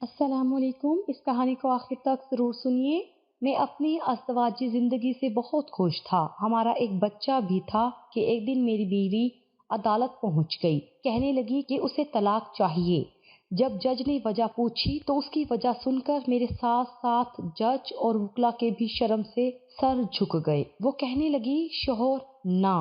السلام علیکم۔ اس کہانی کو آخر تک ضرور سنیے۔ میں اپنی ازدواجی زندگی سے بہت خوش تھا۔ ہمارا ایک بچہ بھی تھا کہ ایک دن میری بیوی عدالت پہنچ گئی۔ کہنے لگی کہ اسے طلاق چاہیے۔ جب جج نے وجہ پوچھی تو اس کی وجہ سن کر میرے ساتھ ساتھ جج اور وکلا کے بھی شرم سے سر جھک گئے۔ وہ کہنے لگی، شوہر نہ۔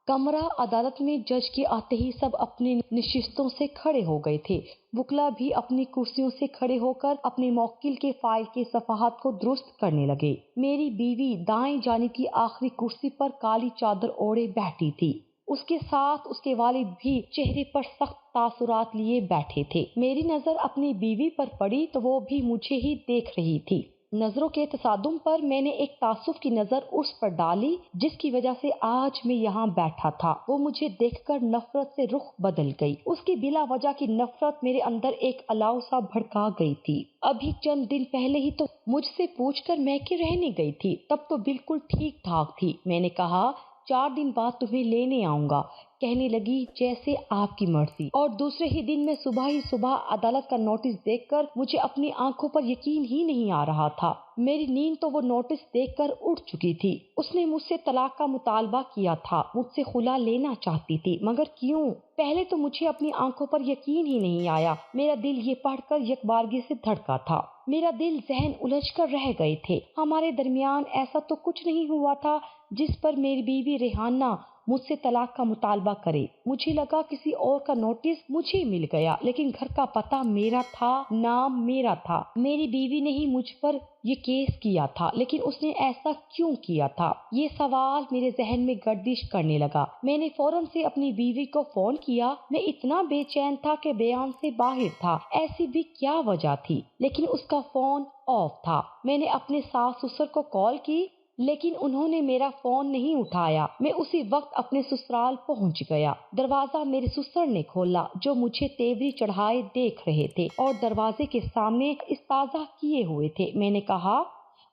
کمرہ عدالت میں جج کے آتے ہی سب اپنی نشستوں سے کھڑے ہو گئے تھے۔ وکلا بھی اپنی کرسیوں سے کھڑے ہو کر اپنے موکل کے فائل کے صفحات کو درست کرنے لگے۔ میری بیوی دائیں جانب کی آخری کرسی پر کالی چادر اوڑھے بیٹھی تھی۔ اس کے ساتھ اس کے والد بھی چہرے پر سخت تاثرات لیے بیٹھے تھے۔ میری نظر اپنی بیوی پر پڑی تو وہ بھی مجھے ہی دیکھ رہی تھی۔ نظروں کے تصادم پر میں نے ایک تعصب کی نظر اس پر ڈالی جس کی وجہ سے آج میں یہاں بیٹھا تھا۔ وہ مجھے دیکھ کر نفرت سے رخ بدل گئی۔ اس کی بلا وجہ کی نفرت میرے اندر ایک الاؤ سا بھڑکا گئی تھی۔ ابھی چند دن پہلے ہی تو مجھ سے پوچھ کر میکے رہنے گئی تھی، تب تو بالکل ٹھیک ٹھاک تھی۔ میں نے کہا 4 دن بعد تمہیں لینے آؤں گا۔ کہنے لگی جیسے آپ کی مرضی۔ اور دوسرے ہی دن میں صبح عدالت کا نوٹس دیکھ کر مجھے اپنی آنکھوں پر یقین ہی نہیں آ رہا تھا۔ میری نیند تو وہ نوٹس دیکھ کر اڑ چکی تھی۔ اس نے مجھ سے طلاق کا مطالبہ کیا تھا، مجھ سے خلا لینا چاہتی تھی، مگر کیوں؟ پہلے تو مجھے اپنی آنکھوں پر یقین ہی نہیں آیا۔ میرا دل یہ پڑھ کر یکبارگی سے دھڑکا تھا۔ میرا دل ذہن الجھ کر رہ گئے تھے۔ ہمارے درمیان ایسا تو کچھ نہیں ہوا تھا جس پر میری بیوی ریحانہ مجھ سے طلاق کا مطالبہ کرے۔ مجھے لگا کسی اور کا نوٹس مجھے مل گیا، لیکن گھر کا پتہ میرا تھا، نام میرا تھا۔ میری بیوی نے ہی مجھ پر یہ کیس کیا تھا، لیکن اس نے ایسا کیوں کیا تھا؟ یہ سوال میرے ذہن میں گردش کرنے لگا۔ میں نے فوراً سے اپنی بیوی کو فون کیا۔ میں اتنا بے چین تھا کہ بیان سے باہر تھا۔ ایسی بھی کیا وجہ تھی؟ لیکن اس کا فون آف تھا۔ میں نے اپنے ساس سسر کو کال کی، لیکن انہوں نے میرا فون نہیں اٹھایا۔ میں اسی وقت اپنے سسرال پہنچ گیا۔ دروازہ میرے سسر نے کھولا جو مجھے تیوری چڑھائے دیکھ رہے تھے اور دروازے کے سامنے استاذہ کیے ہوئے تھے۔ میں نے کہا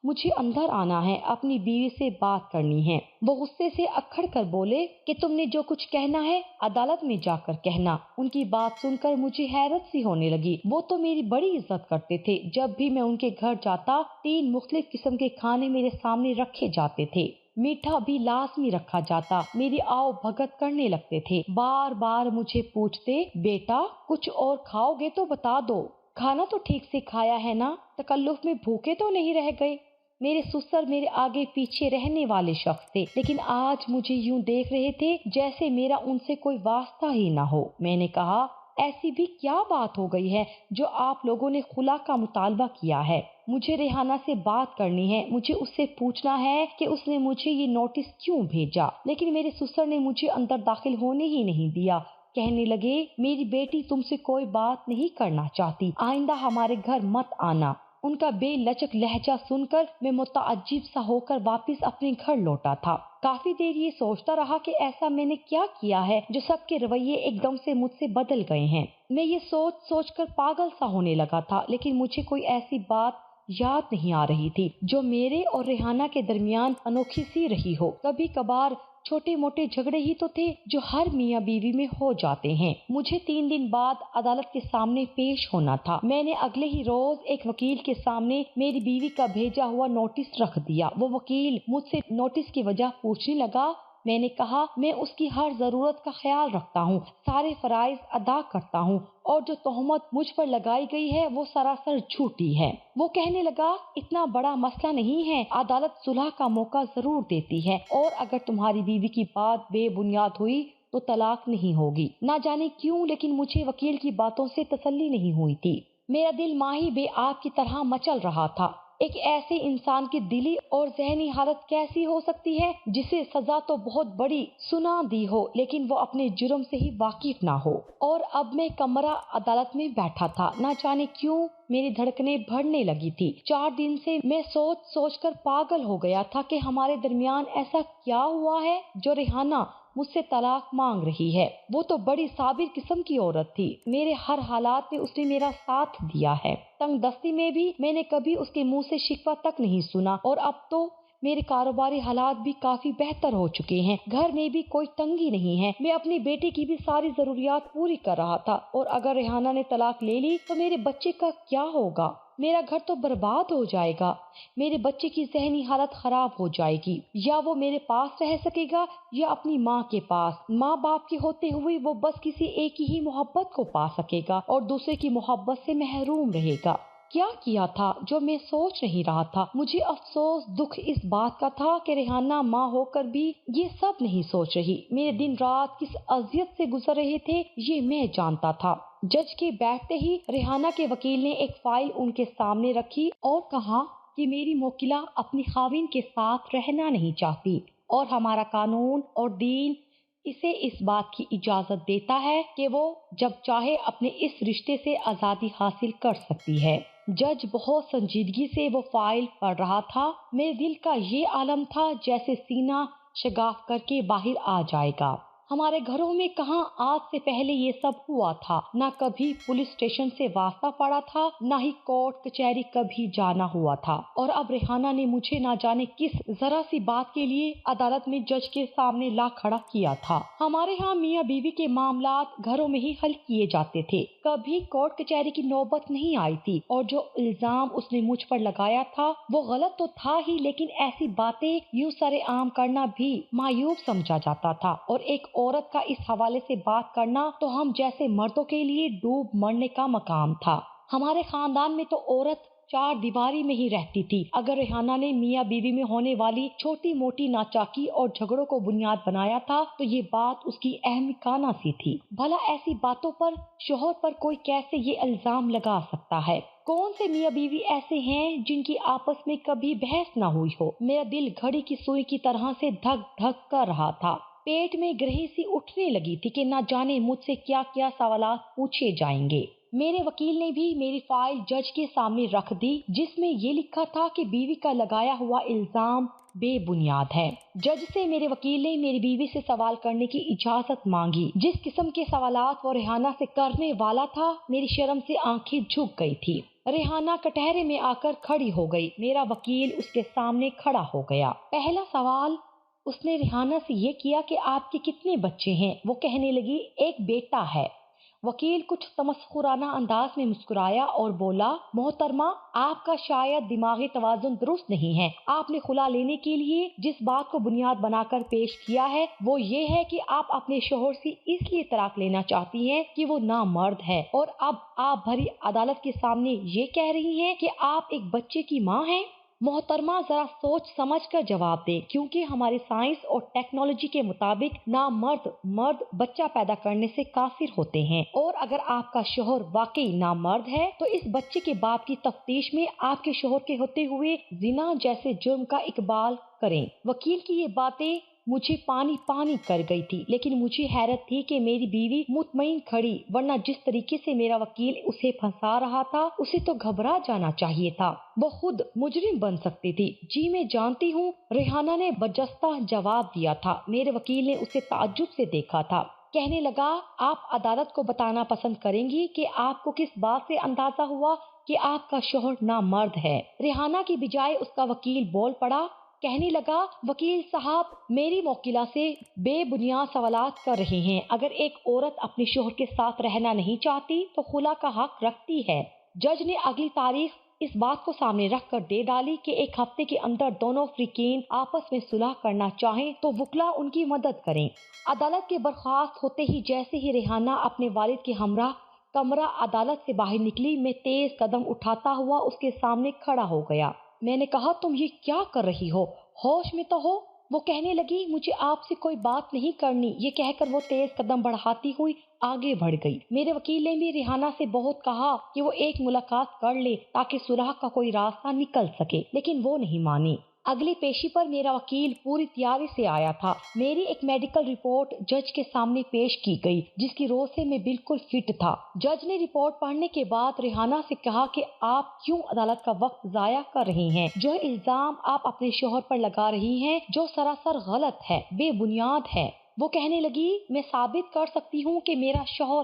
مجھے اندر آنا ہے، اپنی بیوی سے بات کرنی ہے۔ وہ غصے سے اکھڑ کر بولے کہ تم نے جو کچھ کہنا ہے عدالت میں جا کر کہنا۔ ان کی بات سن کر مجھے حیرت سی ہونے لگی۔ وہ تو میری بڑی عزت کرتے تھے۔ جب بھی میں ان کے گھر جاتا 3 مختلف قسم کے کھانے میرے سامنے رکھے جاتے تھے۔ میٹھا بھی لازمی رکھا جاتا۔ میری آؤ بھگت کرنے لگتے تھے۔ بار بار مجھے پوچھتے، بیٹا کچھ اور کھاؤ گے تو بتا دو، کھانا تو ٹھیک سے کھایا ہے نا، تکلف میں بھوکے تو نہیں رہ گئے۔ میرے سسر میرے آگے پیچھے رہنے والے شخص تھے، لیکن آج مجھے یوں دیکھ رہے تھے جیسے میرا ان سے کوئی واسطہ ہی نہ ہو۔ میں نے کہا ایسی بھی کیا بات ہو گئی ہے جو آپ لوگوں نے خلا کا مطالبہ کیا ہے؟ مجھے ریحانہ سے بات کرنی ہے۔ مجھے اس سے پوچھنا ہے کہ اس نے مجھے یہ نوٹس کیوں بھیجا۔ لیکن میرے سسر نے مجھے اندر داخل ہونے ہی نہیں دیا۔ کہنے لگے میری بیٹی تم سے کوئی بات نہیں کرنا چاہتی، آئندہ ہمارے گھر مت آنا۔ ان کا بے لچک لہجہ سن کر میں متعجب سا ہو کر واپس اپنے گھر لوٹا تھا۔ کافی دیر یہ سوچتا رہا کہ ایسا میں نے کیا کیا ہے جو سب کے رویے ایک دم سے مجھ سے بدل گئے ہیں۔ میں یہ سوچ کر پاگل سا ہونے لگا تھا، لیکن مجھے کوئی ایسی بات یاد نہیں آ رہی تھی جو میرے اور ریحانہ کے درمیان انوکھی سی رہی ہو۔ کبھی کبھار چھوٹے موٹے جھگڑے ہی تو تھے جو ہر میاں بیوی میں ہو جاتے ہیں۔ مجھے 3 دن بعد عدالت کے سامنے پیش ہونا تھا۔ میں نے اگلے ہی روز ایک وکیل کے سامنے میری بیوی کا بھیجا ہوا نوٹس رکھ دیا۔ وہ وکیل مجھ سے نوٹس کی وجہ پوچھنے لگا۔ میں نے کہا میں اس کی ہر ضرورت کا خیال رکھتا ہوں، سارے فرائض ادا کرتا ہوں، اور جو تہمت مجھ پر لگائی گئی ہے وہ سراسر جھوٹی ہے۔ وہ کہنے لگا اتنا بڑا مسئلہ نہیں ہے، عدالت صلح کا موقع ضرور دیتی ہے، اور اگر تمہاری بیوی کی بات بے بنیاد ہوئی تو طلاق نہیں ہوگی۔ نہ جانے کیوں لیکن مجھے وکیل کی باتوں سے تسلی نہیں ہوئی تھی۔ میرا دل ماہی بے آگ کی طرح مچل رہا تھا۔ ایک ایسے انسان کی دلی اور ذہنی حالت کیسی ہو سکتی ہے جسے سزا تو بہت بڑی سنا دی ہو لیکن وہ اپنے جرم سے ہی واقف نہ ہو۔ اور اب میں کمرہ عدالت میں بیٹھا تھا، نہ جانے کیوں میری دھڑکنیں بڑھنے لگی تھی۔ 4 دن سے میں سوچ کر پاگل ہو گیا تھا کہ ہمارے درمیان ایسا کیا ہوا ہے جو ریحانہ مجھ سے طلاق مانگ رہی ہے۔ وہ تو بڑی صابر قسم کی عورت تھی، میرے ہر حالات میں اس نے میرا ساتھ دیا ہے۔ تنگ دستی میں بھی میں نے کبھی اس کے منہ سے شکوہ تک نہیں سنا، اور اب تو میرے کاروباری حالات بھی کافی بہتر ہو چکے ہیں، گھر میں بھی کوئی تنگی نہیں ہے، میں اپنے بیٹے کی بھی ساری ضروریات پوری کر رہا تھا، اور اگر ریحانہ نے طلاق لے لی تو میرے بچے کا کیا ہوگا؟ میرا گھر تو برباد ہو جائے گا، میرے بچے کی ذہنی حالت خراب ہو جائے گی، یا وہ میرے پاس رہ سکے گا یا اپنی ماں کے پاس۔ ماں باپ کے ہوتے ہوئے وہ بس کسی ایک ہی محبت کو پا سکے گا اور دوسرے کی محبت سے محروم رہے گا۔ کیا کیا تھا جو میں سوچ نہیں رہا تھا؟ مجھے افسوس دکھ اس بات کا تھا کہ ریحانہ ماں ہو کر بھی یہ سب نہیں سوچ رہی۔ میرے دن رات کس اذیت سے گزر رہے تھے یہ میں جانتا تھا۔ جج کے بیٹھتے ہی ریحانہ کے وکیل نے ایک فائل ان کے سامنے رکھی اور کہا کہ میری موکلہ اپنی خاوند کے ساتھ رہنا نہیں چاہتی، اور ہمارا قانون اور دین اسے اس بات کی اجازت دیتا ہے کہ وہ جب چاہے اپنے اس رشتے سے آزادی حاصل کر سکتی ہے۔ جج بہت سنجیدگی سے وہ فائل پڑھ رہا تھا۔ میرے دل کا یہ عالم تھا جیسے سینہ شگاف کر کے باہر آ جائے گا۔ ہمارے گھروں میں کہاں آج سے پہلے یہ سب ہوا تھا؟ نہ کبھی پولیس اسٹیشن سے واسطہ پڑا تھا، نہ ہی کورٹ کچہری کبھی جانا ہوا تھا، اور اب ریحانہ نے مجھے نہ جانے کس ذرا سی بات کے لیے عدالت میں جج کے سامنے لا کھڑا کیا تھا۔ ہمارے ہاں میاں بیوی کے معاملات گھروں میں ہی حل کیے جاتے تھے، کبھی کورٹ کچہری کی نوبت نہیں آئی تھی، اور جو الزام اس نے مجھ پر لگایا تھا وہ غلط تو تھا ہی، لیکن ایسی باتیں یوں سرے عام کرنا بھی معیوب سمجھا جاتا تھا، اور ایک عورت کا اس حوالے سے بات کرنا تو ہم جیسے مردوں کے لیے ڈوب مرنے کا مقام تھا۔ ہمارے خاندان میں تو عورت چار دیواری میں ہی رہتی تھی۔ اگر ریحانہ نے میاں بیوی میں ہونے والی چھوٹی موٹی ناچاکی اور جھگڑوں کو بنیاد بنایا تھا تو یہ بات اس کی احمقانہ سی تھی۔ بھلا ایسی باتوں پر شوہر پر کوئی کیسے یہ الزام لگا سکتا ہے؟ کون سے میاں بیوی ایسے ہیں جن کی آپس میں کبھی بحث نہ ہوئی ہو؟ میرا دل گھڑی کی سوئی کی طرح سے دھک دھک کر رہا تھا۔ پیٹ میں گرہی سی اٹھنے لگی تھی کہ نہ جانے مجھ سے کیا کیا سوالات پوچھے جائیں گے۔ میرے وکیل نے بھی میری فائل جج کے سامنے رکھ دی، جس میں یہ لکھا تھا کہ بیوی کا لگایا ہوا الزام بے بنیاد ہے۔ جج سے میرے وکیل نے میری بیوی سے سوال کرنے کی اجازت مانگی۔ جس قسم کے سوالات وہ ریحانہ سے کرنے والا تھا، میری شرم سے آنکھیں جھک گئی تھی۔ ریحانہ کٹہرے میں آ کر کھڑی ہو گئی۔ میرا وکیل اس کے سامنے کھڑا ہو گیا۔ پہلا سوال اس نے ریحانہ سے یہ کیا کہ آپ کے کتنے بچے ہیں؟ وہ کہنے لگی ایک بیٹا ہے۔ وکیل کچھ تمسخرانہ انداز میں مسکرایا اور بولا، محترمہ، آپ کا شاید دماغی توازن درست نہیں ہے۔ آپ نے خلا لینے کے لیے جس بات کو بنیاد بنا کر پیش کیا ہے وہ یہ ہے کہ آپ اپنے شوہر سے اس لیے طلاق لینا چاہتی ہیں کہ وہ نامرد ہے، اور اب آپ بھری عدالت کے سامنے یہ کہہ رہی ہیں کہ آپ ایک بچے کی ماں ہیں۔ محترمہ، ذرا سوچ سمجھ کر جواب دیں، کیونکہ ہماری سائنس اور ٹیکنالوجی کے مطابق نامرد مرد بچہ پیدا کرنے سے قاصر ہوتے ہیں، اور اگر آپ کا شوہر واقعی نامرد ہے تو اس بچے کے باپ کی تفتیش میں آپ کے شوہر کے ہوتے ہوئے زنا جیسے جرم کا اقبال کریں۔ وکیل کی یہ باتیں مجھے پانی پانی کر گئی تھی، لیکن مجھے حیرت تھی کہ میری بیوی مطمئن کھڑی، ورنہ جس طریقے سے میرا وکیل اسے پھنسا رہا تھا اسے تو گھبرا جانا چاہیے تھا، وہ خود مجرم بن سکتی تھی۔ جی میں جانتی ہوں، ریحانہ نے برجستہ جواب دیا تھا۔ میرے وکیل نے اسے تعجب سے دیکھا تھا۔ کہنے لگا، آپ عدالت کو بتانا پسند کریں گی کہ آپ کو کس بات سے اندازہ ہوا کہ آپ کا شوہر نامرد ہے؟ ریحانہ کی بجائے اس کا وکیل بول پڑا۔ کہنے لگا، وکیل صاحب، میری موکلہ سے بے بنیاد سوالات کر رہے ہیں۔ اگر ایک عورت اپنے شوہر کے ساتھ رہنا نہیں چاہتی تو خلا کا حق رکھتی ہے۔ جج نے اگلی تاریخ اس بات کو سامنے رکھ کر دے ڈالی کہ ایک ہفتے کے اندر دونوں فریقین آپس میں صلح کرنا چاہیں تو وکلا ان کی مدد کریں۔ عدالت کے برخاست ہوتے ہی جیسے ہی ریحانہ اپنے والد کے ہمراہ کمرہ عدالت سے باہر نکلی، میں تیز قدم اٹھاتا ہوا اس کے سامنے کھڑا ہو گیا۔ میں نے کہا، تم یہ کیا کر رہی ہو؟ ہوش میں تو ہو؟ وہ کہنے لگی، مجھے آپ سے کوئی بات نہیں کرنی۔ یہ کہہ کر وہ تیز قدم بڑھاتی ہوئی آگے بڑھ گئی۔ میرے وکیل نے بھی ریحانہ سے بہت کہا کہ وہ ایک ملاقات کر لے تاکہ صلح کا کوئی راستہ نکل سکے، لیکن وہ نہیں مانی۔ اگلی پیشی پر میرا وکیل پوری تیاری سے آیا تھا۔ میری ایک میڈیکل رپورٹ جج کے سامنے پیش کی گئی، جس کی روح سے میں بالکل فٹ تھا۔ جج نے رپورٹ پڑھنے کے بعد ریحانہ سے کہا کہ آپ کیوں عدالت کا وقت ضائع کر رہی ہیں؟ جو الزام آپ اپنے شوہر پر لگا رہی ہیں جو سراسر غلط ہے، بے بنیاد ہے۔ وہ کہنے لگی، میں ثابت کر سکتی ہوں کہ میرا شوہر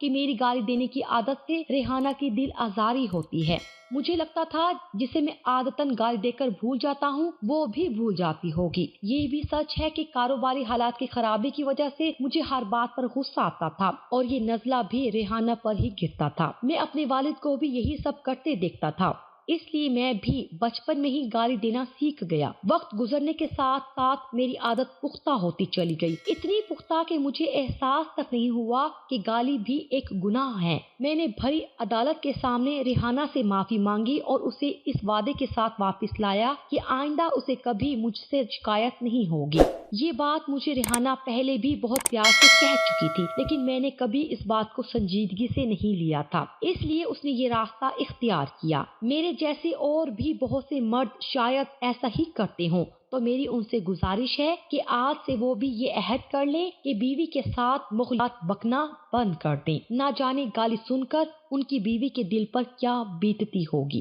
کہ میری گالی دینے کی عادت سے ریحانہ کی دل آزاری ہوتی ہے۔ مجھے لگتا تھا جسے میں عادتاً گالی دے کر بھول جاتا ہوں وہ بھی بھول جاتی ہوگی۔ یہ بھی سچ ہے کہ کاروباری حالات کی خرابی کی وجہ سے مجھے ہر بات پر غصہ آتا تھا اور یہ نزلہ بھی ریحانہ پر ہی گرتا تھا۔ میں اپنے والد کو بھی یہی سب کرتے دیکھتا تھا، اس لیے میں بھی بچپن میں ہی گالی دینا سیکھ گیا۔ وقت گزرنے کے ساتھ ساتھ میری عادت پختہ ہوتی چلی گئی، اتنی پختہ کہ مجھے احساس تک نہیں ہوا کہ گالی بھی ایک گناہ ہے۔ میں نے بھری عدالت کے سامنے ریحانہ سے معافی مانگی اور اسے اس وعدے کے ساتھ واپس لایا کہ آئندہ اسے کبھی مجھ سے شکایت نہیں ہوگی۔ یہ بات مجھے ریحانہ پہلے بھی بہت پیار سے کہہ چکی تھی، لیکن میں نے کبھی اس بات کو سنجیدگی سے نہیں لیا تھا، اس لیے اس نے یہ راستہ اختیار کیا۔ میرے جیسے اور بھی بہت سے مرد شاید ایسا ہی کرتے ہوں، تو میری ان سے گزارش ہے کہ آج سے وہ بھی یہ عہد کر لیں کہ بیوی کے ساتھ مخلوقات بکنا بند کر دیں۔ نہ جانے گالی سن کر ان کی بیوی کے دل پر کیا بیتتی ہوگی۔